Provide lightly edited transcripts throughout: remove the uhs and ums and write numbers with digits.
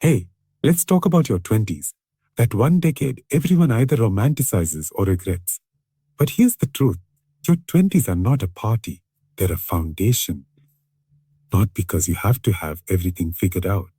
Hey, let's talk about your 20s. That one decade everyone either romanticizes or regrets. But here's the truth. Your 20s are not a party. They're a foundation. Not because you have to have everything figured out,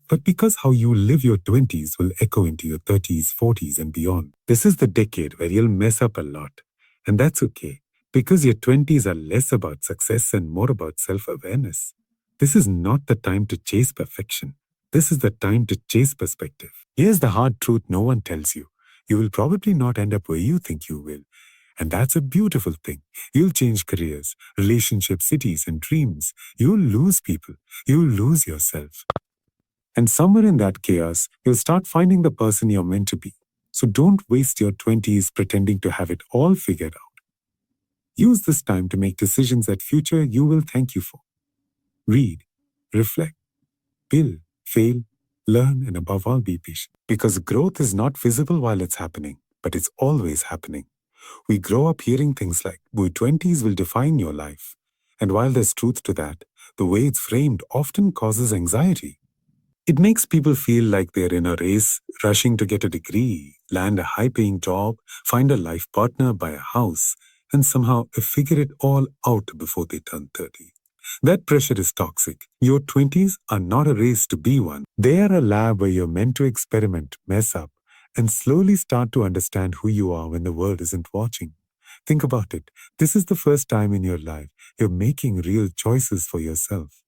but because how you live your 20s will echo into your 30s, 40s, and beyond. This is the decade where you'll mess up a lot. And that's okay, because your 20s are less about success and more about self-awareness. This is not the time to chase perfection. This is the time to chase perspective. Here's the hard truth no one tells you. You will probably not end up where you think you will. And that's a beautiful thing. You'll change careers, relationships, cities, and dreams. You'll lose people. You'll lose yourself. And somewhere in that chaos, you'll start finding the person you're meant to be. So don't waste your 20s pretending to have it all figured out. Use this time to make decisions that future you will thank you for. Read, reflect, build, fail, learn, and above all, be patient. Because growth is not visible while it's happening, but it's always happening. We grow up hearing things like, your 20s will define your life. And while there's truth to that, the way it's framed often causes anxiety. It makes people feel like they're in a race, rushing to get a degree, land a high-paying job, find a life partner, buy a house, and somehow figure it all out before they turn 30. That pressure is toxic. Your 20s are not a race to be one. They are a lab where you're meant to experiment, mess up, and slowly start to understand who you are when the world isn't watching. Think about it. This is the first time in your life you're making real choices for yourself.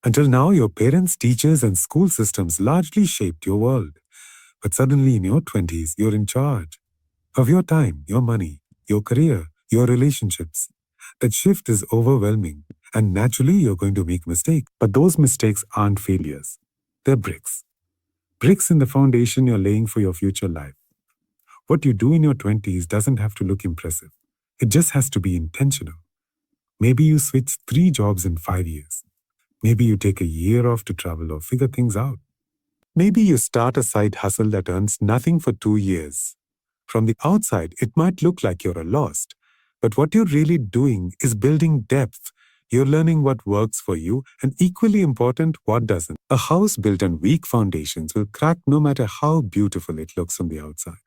Until now, your parents, teachers, and school systems largely shaped your world. But suddenly in your 20s, you're in charge of your time, your money, your career, your relationships. That shift is overwhelming, and naturally you're going to make mistakes. But those mistakes aren't failures. They're bricks. Bricks in the foundation you're laying for your future life. What you do in your 20s doesn't have to look impressive. It just has to be intentional. Maybe you switch 3 jobs in 5 years. Maybe you take a year off to travel or figure things out. Maybe you start a side hustle that earns nothing for 2 years. From the outside, it might look like you're lost, but what you're really doing is building depth. You're learning what works for you, and equally important, what doesn't. A house built on weak foundations will crack no matter how beautiful it looks on the outside.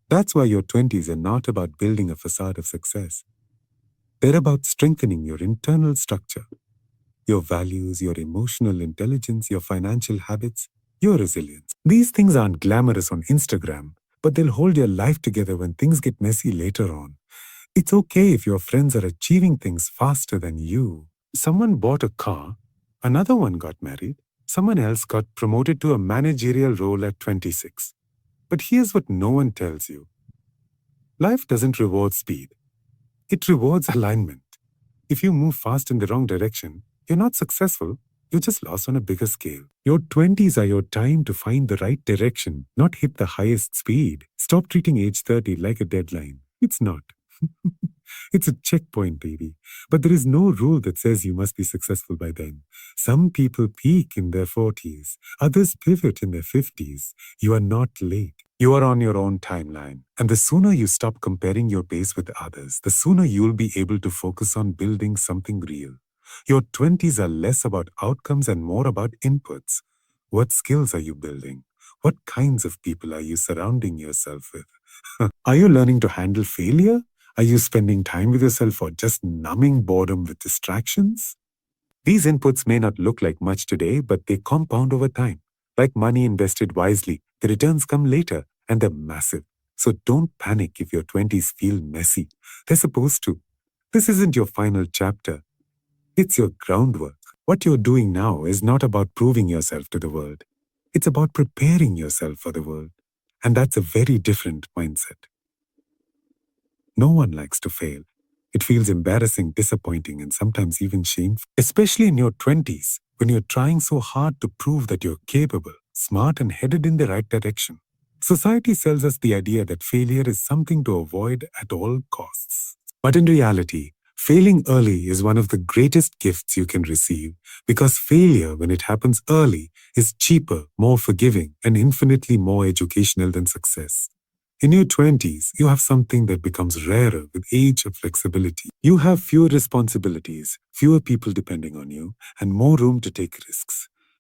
That's why your 20s are not about building a facade of success. They're about strengthening your internal structure. Your values, your emotional intelligence, your financial habits, your resilience. These things aren't glamorous on Instagram, but they'll hold your life together when things get messy later on. It's okay if your friends are achieving things faster than you. Someone bought a car, another one got married, someone else got promoted to a managerial role at 26. But here's what no one tells you. Life doesn't reward speed. It rewards alignment. If you move fast in the wrong direction, you're not successful, you're just lost on a bigger scale. Your 20s are your time to find the right direction, not hit the highest speed. Stop treating age 30 like a deadline. It's not. It's a checkpoint, baby. But there is no rule that says you must be successful by then. Some people peak in their 40s. Others pivot in their 50s. You are not late. You are on your own timeline. And the sooner you stop comparing your pace with others, the sooner you'll be able to focus on building something real. Your 20s are less about outcomes and more about inputs. What skills are you building? What kinds of people are you surrounding yourself with? Are you learning to handle failure? Are you spending time with yourself or just numbing boredom with distractions? These inputs may not look like much today, but they compound over time. Like money invested wisely, the returns come later, and they're massive. So don't panic if your 20s feel messy. They're supposed to. This isn't your final chapter. It's your groundwork. What you're doing now is not about proving yourself to the world. It's about preparing yourself for the world. And that's a very different mindset. No one likes to fail. It feels embarrassing, disappointing, and sometimes even shameful. Especially in your 20s, when you're trying so hard to prove that you're capable, smart, and headed in the right direction. Society sells us the idea that failure is something to avoid at all costs. But in reality, failing early is one of the greatest gifts you can receive, because failure, when it happens early, is cheaper, more forgiving, and infinitely more educational than success. In your 20s, you have something that becomes rarer with age of flexibility. You have fewer responsibilities, fewer people depending on you, and more room to take risks.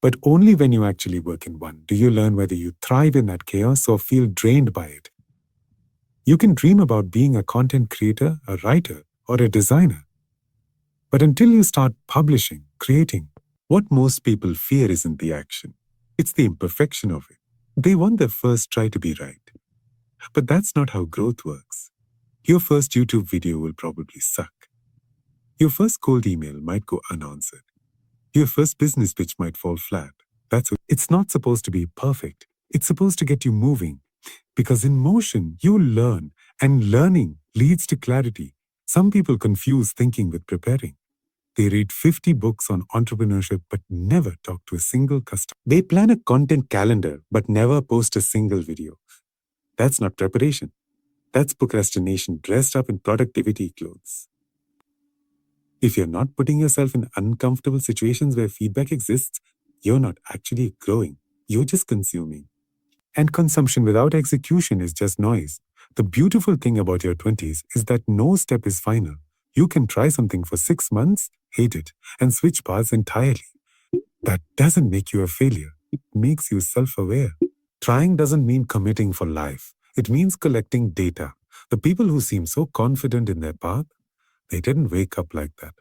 But only when you actually work in one do you learn whether you thrive in that chaos or feel drained by it. You can dream about being a content creator, a writer, or a designer. But until you start publishing, creating, what most people fear isn't the action. It's the imperfection of it. They want their first try to be right. But that's not how growth works. Your first YouTube video will probably suck. Your first cold email might go unanswered. Your first business pitch might fall flat. It's not supposed to be perfect. It's supposed to get you moving. Because in motion, you learn, and learning leads to clarity. Some people confuse thinking with preparing. They read 50 books on entrepreneurship but never talk to a single customer. They plan a content calendar but never post a single video. That's not preparation. That's procrastination dressed up in productivity clothes. If you're not putting yourself in uncomfortable situations where feedback exists, you're not actually growing. You're just consuming. And consumption without execution is just noise. The beautiful thing about your 20s is that no step is final. You can try something for 6 months, hate it, and switch paths entirely. That doesn't make you a failure. It makes you self-aware. Trying doesn't mean committing for life. It means collecting data. The people who seem so confident in their path, they didn't wake up like that.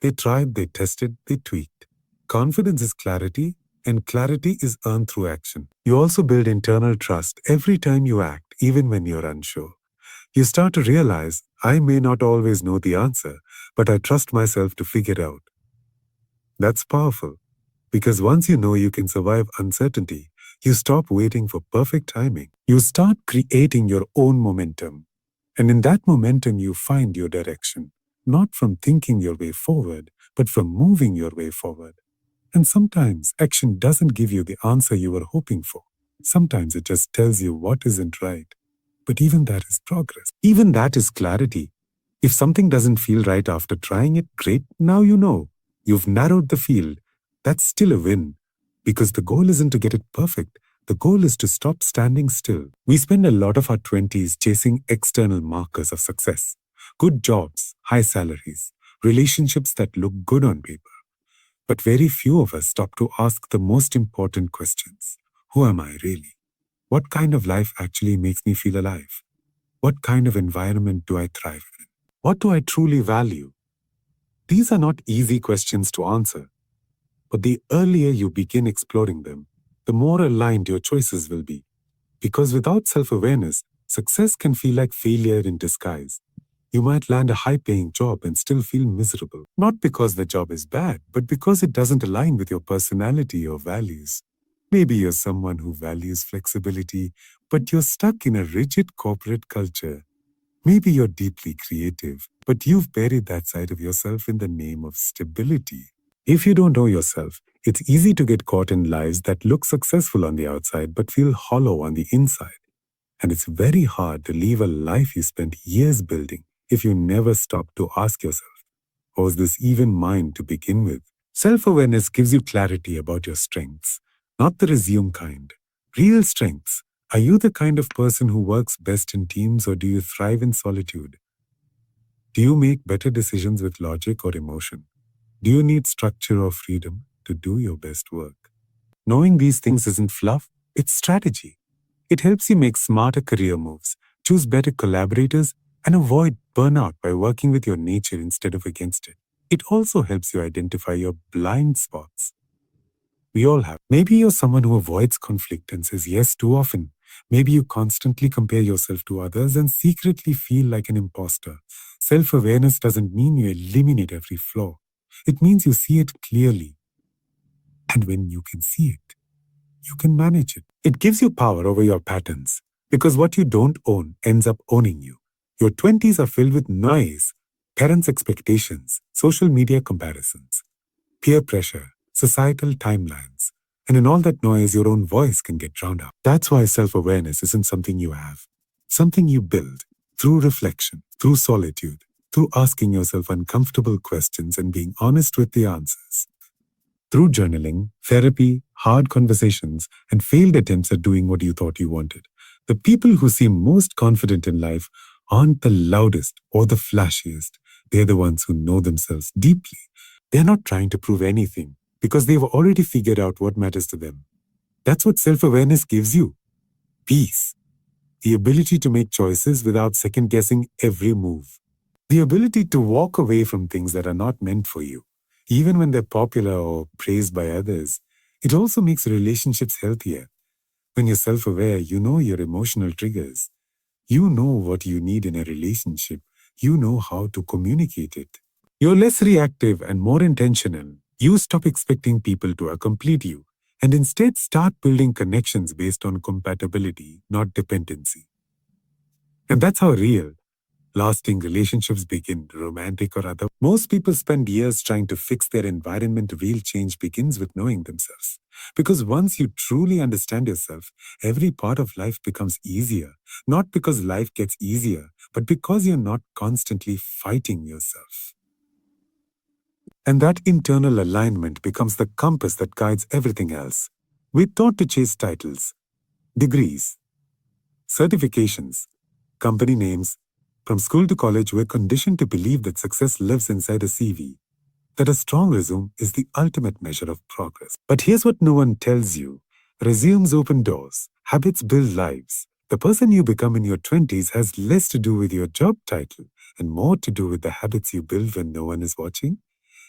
They tried, they tested, they tweaked. Confidence is clarity, and clarity is earned through action. You also build internal trust every time you act, even when you're unsure. You start to realize, I may not always know the answer, but I trust myself to figure it out. That's powerful, because once you know you can survive uncertainty, you stop waiting for perfect timing. You start creating your own momentum. And in that momentum, you find your direction, not from thinking your way forward, but from moving your way forward. And sometimes action doesn't give you the answer you were hoping for. Sometimes it just tells you what isn't right. But even that is progress. Even that is clarity. If something doesn't feel right after trying it, great, now you know. You've narrowed the field. That's still a win. Because the goal isn't to get it perfect. The goal is to stop standing still. We spend a lot of our 20s chasing external markers of success. Good jobs, high salaries, relationships that look good on paper. But very few of us stop to ask the most important questions. Who am I really? What kind of life actually makes me feel alive? What kind of environment do I thrive in? What do I truly value? These are not easy questions to answer. But the earlier you begin exploring them, the more aligned your choices will be. Because without self-awareness, success can feel like failure in disguise. You might land a high-paying job and still feel miserable. Not because the job is bad, but because it doesn't align with your personality or values. Maybe you're someone who values flexibility, but you're stuck in a rigid corporate culture. Maybe you're deeply creative, but you've buried that side of yourself in the name of stability. If you don't know yourself, it's easy to get caught in lives that look successful on the outside but feel hollow on the inside. And it's very hard to leave a life you spent years building if you never stop to ask yourself, was this even mine to begin with? Self-awareness gives you clarity about your strengths, not the resume kind. Real strengths. Are you the kind of person who works best in teams, or do you thrive in solitude? Do you make better decisions with logic or emotion? Do you need structure or freedom to do your best work? Knowing these things isn't fluff, it's strategy. It helps you make smarter career moves, choose better collaborators, and avoid burnout by working with your nature instead of against it. It also helps you identify your blind spots. We all have. Maybe you're someone who avoids conflict and says yes too often. Maybe you constantly compare yourself to others and secretly feel like an imposter. Self-awareness doesn't mean you eliminate every flaw. It means you see it clearly. And when you can see it, you can manage it. It gives you power over your patterns, because what you don't own ends up owning you. Your 20s are filled with noise, parents' expectations, social media comparisons, peer pressure, societal timelines. And in all that noise, your own voice can get drowned out. That's why self-awareness isn't something you have, something you build through reflection, through solitude, through asking yourself uncomfortable questions and being honest with the answers. Through journaling, therapy, hard conversations, and failed attempts at doing what you thought you wanted. The people who seem most confident in life aren't the loudest or the flashiest. They're the ones who know themselves deeply. They're not trying to prove anything. because they've already figured out what matters to them. That's what self-awareness gives you. Peace. The ability to make choices without second-guessing every move. The ability to walk away from things that are not meant for you, even when they're popular or praised by others. It also makes relationships healthier. When you're self-aware, you know your emotional triggers. You know what you need in a relationship. You know how to communicate it. You're less reactive and more intentional. You stop expecting people to complete you and instead start building connections based on compatibility, not dependency. And that's how real, lasting relationships begin, romantic or other. Most people spend years trying to fix their environment. Real change begins with knowing themselves. Because once you truly understand yourself, every part of life becomes easier. Not because life gets easier, but because you're not constantly fighting yourself. And that internal alignment becomes the compass that guides everything else. We're taught to chase titles, degrees, certifications, company names. From school to college, we're conditioned to believe that success lives inside a CV, that a strong resume is the ultimate measure of progress. But here's what no one tells you. Resumes open doors, habits build lives. The person you become in your 20s has less to do with your job title and more to do with the habits you build when no one is watching.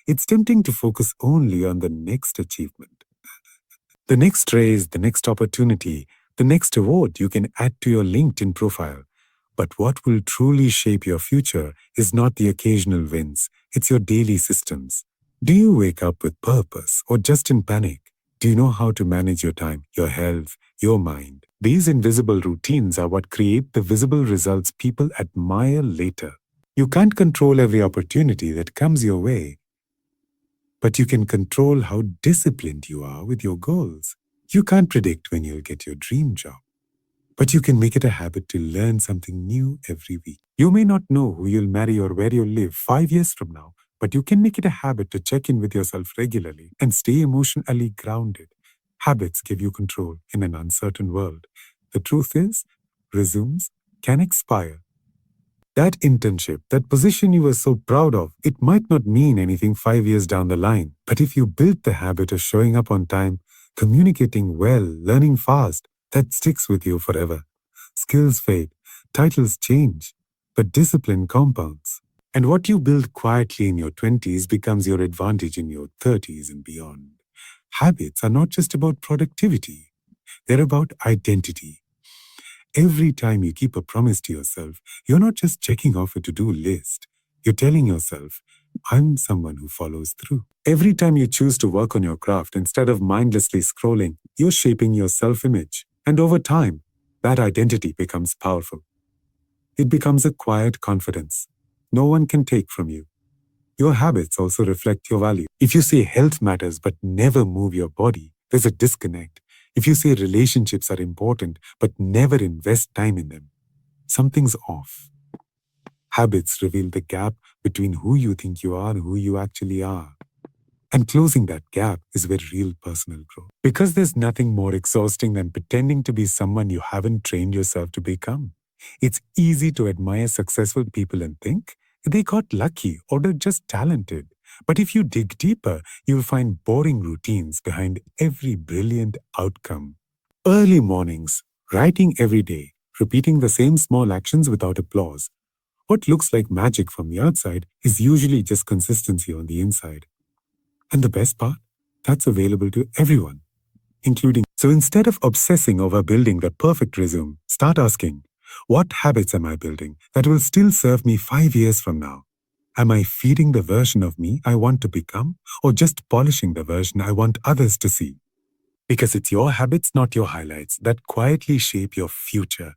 It's tempting to focus only on the next achievement, the next raise, the next opportunity, the next award you can add to your LinkedIn profile. But what will truly shape your future is not the occasional wins, it's your daily systems. Do you wake up with purpose or just in panic? Do you know how to manage your time, your health, your mind? These invisible routines are what create the visible results people admire later. You can't control every opportunity that comes your way, but you can control how disciplined you are with your goals. You can't predict when you'll get your dream job, but you can make it a habit to learn something new every week. You may not know who you'll marry or where you'll live 5 years from now, but you can make it a habit to check in with yourself regularly and stay emotionally grounded. Habits give you control in an uncertain world. The truth is, resumes can expire. That internship, that position you were so proud of, it might not mean anything 5 years down the line. But if you build the habit of showing up on time, communicating well, learning fast, that sticks with you forever. Skills fade, titles change, but discipline compounds. And what you build quietly in your 20s becomes your advantage in your 30s and beyond. Habits are not just about productivity, they're about identity. Every time you keep a promise to yourself, you're not just checking off a to-do list. You're telling yourself, I'm someone who follows through. Every time you choose to work on your craft instead of mindlessly scrolling, you're shaping your self-image. And over time, that identity becomes powerful. It becomes a quiet confidence no one can take from you. Your habits also reflect your value. If you say health matters but never move your body, there's a disconnect. If you say relationships are important but never invest time in them, something's off. Habits reveal the gap between who you think you are and who you actually are. And closing that gap is where real personal growth. Because there's nothing more exhausting than pretending to be someone you haven't trained yourself to become. It's easy to admire successful people and think they got lucky or they're just talented. But if you dig deeper, you'll find boring routines behind every brilliant outcome. Early mornings, writing every day, repeating the same small actions without applause. What looks like magic from the outside is usually just consistency on the inside. And the best part? That's available to everyone, including. So instead of obsessing over building the perfect resume, start asking, what habits am I building that will still serve me 5 years from now? Am I feeding the version of me I want to become, or just polishing the version I want others to see? Because it's your habits, not your highlights, that quietly shape your future.